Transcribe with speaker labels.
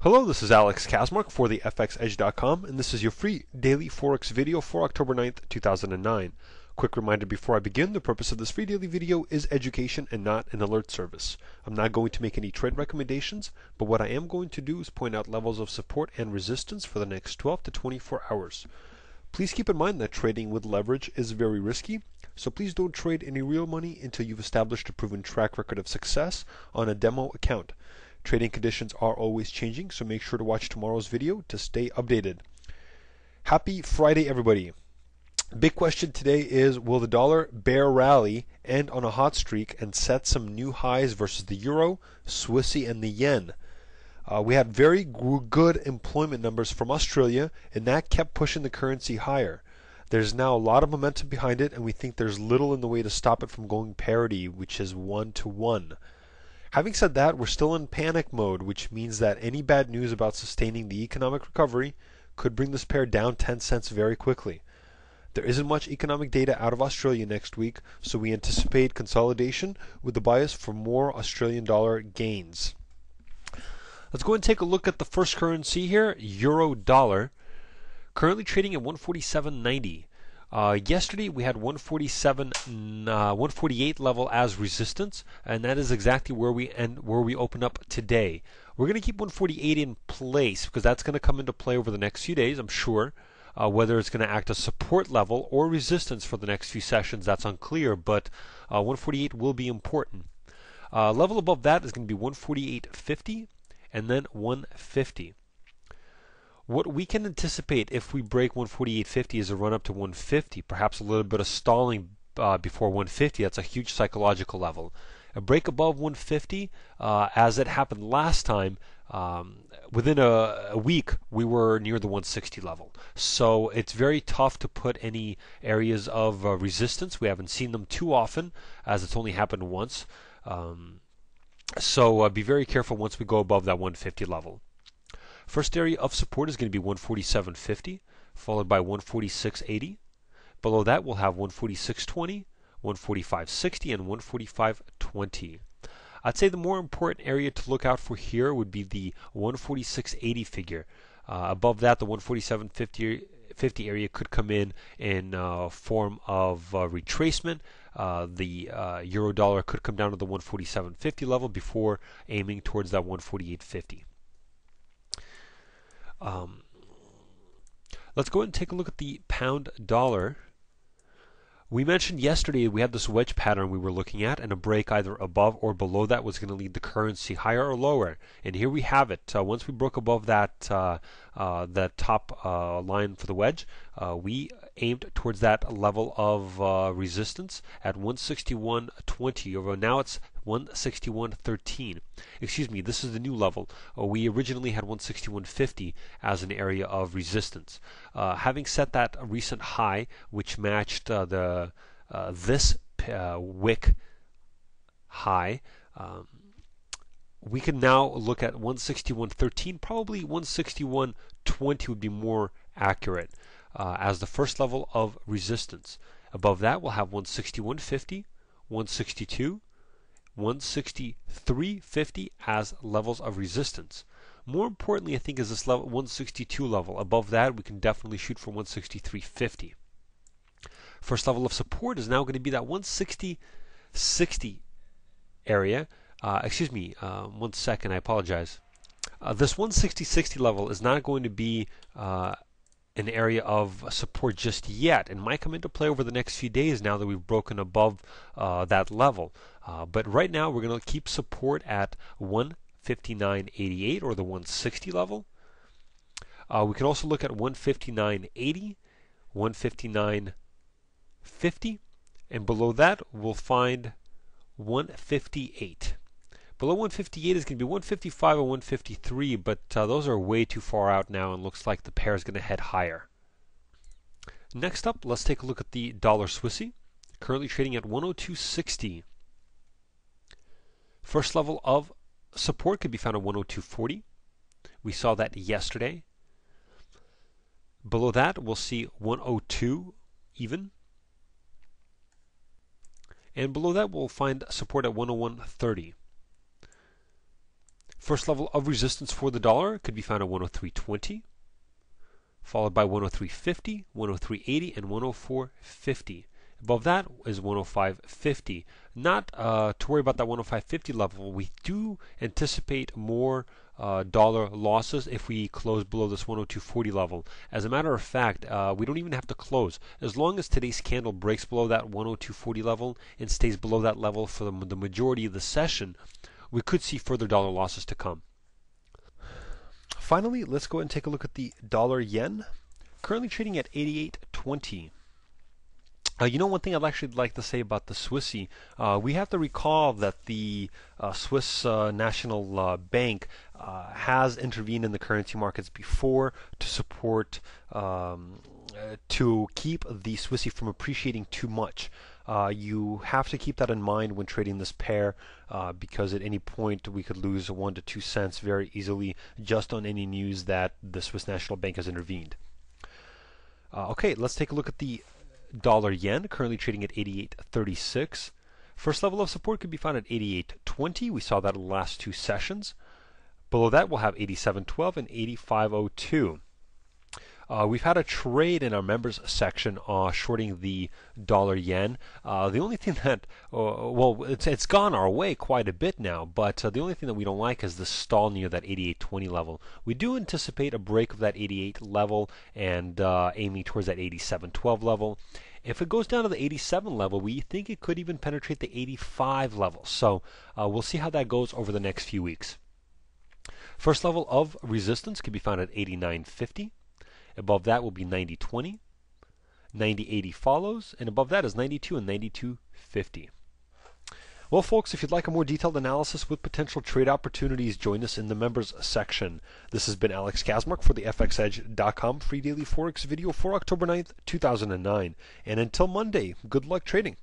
Speaker 1: Hello, this is Alex Kasmark for the FXEdge.com, and this is your free daily Forex video for October 9th, 2009. Quick reminder before I begin, the purpose of this free daily video is education and not an alert service. I'm not going to make any trade recommendations, but what I am going to do is point out levels of support and resistance for the next 12 to 24 hours. Please keep in mind that trading with leverage is very risky, so please don't trade any real money until you've established a proven track record of success on a demo account. Trading conditions are always changing, so make sure to watch tomorrow's video to stay updated. Happy Friday, everybody. Big question today is, will the dollar bear rally end on a hot streak and set some new highs versus the euro, Swissy, and the yen? We had very good employment numbers from Australia, and that kept pushing the currency higher. There's now a lot of momentum behind it, and we think there's little in the way to stop it from going parity, which is 1-to-1. Having said that, we're still in panic mode, which means that any bad news about sustaining the economic recovery could bring this pair down 10 cents very quickly. There isn't much economic data out of Australia next week, so we anticipate consolidation with the bias for more Australian dollar gains. Let's go and take a look at the first currency here, euro dollar, currently trading at 147.90. Yesterday we had 148 level as resistance, and that is exactly where we open up today. We're going to keep 148 in place because that's going to come into play over the next few days, I'm sure. Whether it's going to act as support level or resistance for the next few sessions, that's unclear, but 148 will be important. Level above that is going to be 148.50 and then 150. What we can anticipate if we break 148.50 is a run up to 150, perhaps a little bit of stalling before 150. That's a huge psychological level. A break above 150, as it happened last time, within a week we were near the 160 level. So it's very tough to put any areas of resistance. We haven't seen them too often, as it's only happened once. So be very careful once we go above that 150 level. First area of support is going to be 147.50, followed by 146.80. Below that, we'll have 146.20, 145.60, and 145.20. I'd say the more important area to look out for here would be the 146.80 figure. Above that, the 147.50 area could come in form of retracement. The euro dollar could come down to the 147.50 level before aiming towards that 148.50. Let's go ahead and take a look at the pound dollar. We mentioned yesterday we had this wedge pattern we were looking at, and a break either above or below that was going to lead the currency higher or lower. And here we have it. Once we broke above that top line for the wedge, we aimed towards that level of resistance at 161.20. Over now it's 161.13. Excuse me, this is the new level. We originally had 161.50 as an area of resistance. Having set that recent high, which matched this wick high, we can now look at 161.13. Probably 161.20 would be more accurate as the first level of resistance. Above that, we'll have 161.50, 162, 163.50 as levels of resistance. More importantly, I think, is this level 162 level. Above that, we can definitely shoot for 163.50. First level of support is now going to be that 160.60 area. Excuse me, 1 second, I apologize. This 160.60 level is not going to be an area of support just yet, and might come into play over the next few days now that we've broken above that level. But right now we're going to keep support at 159.88 or the 160 level. We can also look at 159.80, 159.50, and below that we'll find 158. Below 158 is going to be 155 or 153, but those are way too far out now, and looks like the pair is going to head higher. Next up, let's take a look at the dollar Swissy, currently trading at 102.60. First level of support could be found at 102.40. We saw that yesterday. Below that, we'll see 102 even. And below that, we'll find support at 101.30. First level of resistance for the dollar could be found at 103.20, followed by 103.50, 103.80, and 104.50. Above that is 105.50. Not to worry about that 105.50 level. We do anticipate more dollar losses if we close below this 102.40 level. As a matter of fact, we don't even have to close. As long as today's candle breaks below that 102.40 level and stays below that level for the majority of the session, we could see further dollar losses to come. Finally, let's go ahead and take a look at the dollar yen, currently trading at 88.20. One thing I'd actually like to say about the Swissy, we have to recall that the Swiss National Bank has intervened in the currency markets before to support, to keep the Swissy from appreciating too much. You have to keep that in mind when trading this pair, because at any point we could lose 1 to 2 cents very easily just on any news that the Swiss National Bank has intervened. Okay, let's take a look at the dollar yen, currently trading at 88.36. First level of support could be found at 88.20. We saw that in the last 2 sessions. Below that we'll have 87.12 and 85.02. We've had a trade in our members section shorting the dollar yen. The only thing that, it's gone our way quite a bit now, but the only thing that we don't like is the stall near that 88.20 level. We do anticipate a break of that 88 level and aiming towards that 87.12 level. If it goes down to the 87 level, we think it could even penetrate the 85 level. So we'll see how that goes over the next few weeks. First level of resistance can be found at 89.50. Above that will be 90.20, 90.80 follows, and above that is 92 and 92.50. Well, folks, if you'd like a more detailed analysis with potential trade opportunities, join us in the members section. This has been Alex Kaczmarek for the FXEdge.com free daily Forex video for October 9th, 2009. And until Monday, good luck trading.